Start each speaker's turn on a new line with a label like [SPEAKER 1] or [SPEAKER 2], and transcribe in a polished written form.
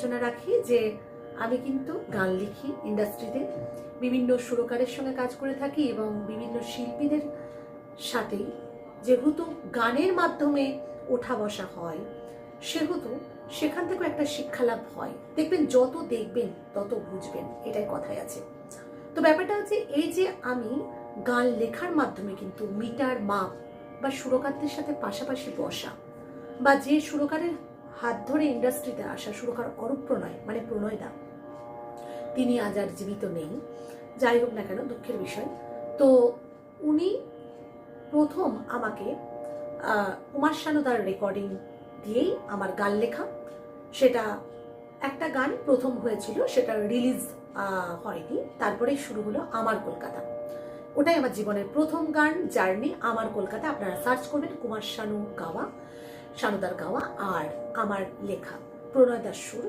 [SPEAKER 1] সূচনা রাখি যে আমি কিন্তু গান লিখি ইন্ডাস্ট্রিতে, বিভিন্ন সুরকারের সঙ্গে কাজ করে থাকি এবং বিভিন্ন শিল্পীদের সাথেই যেহেতু গানের মাধ্যমে ওঠা বসা হয়, সেহেতু সেখান থেকেও একটা শিক্ষালাভ হয়। দেখবেন যত দেখবেন তত বুঝবেন, এটাই কথাই আছে। তো ব্যাপারটা হচ্ছে এই যে আমি গান লেখার মাধ্যমে কিন্তু মিটার মাপ বা সুরকারদের সাথে পাশাপাশি বসা, বা যে সুরকারের হাত ধরে ইন্ডাস্ট্রিতে আসা সুরকার অরূপ প্রণয়, মানে প্রণয় দা, তিনি আজ আর জীবিত নেই, যাই হোক না কেন দুঃখের বিষয়। তো উনি প্রথম আমাকে কুমার শানুদার রেকর্ডিং দিয়েই আমার গান লেখা, সেটা একটা গান প্রথম হয়েছিল, সেটা রিলিজ হয়নি, তারপরেই শুরু হলো আমার কলকাতা। ওটাই আমার জীবনের প্রথম গান, জার্নি আমার কলকাতা। আপনারা সার্চ করবেন কুমার শানু গাওয়া, শানুদার গাওয়া আর আমার লেখা, প্রণয় দাস সুর,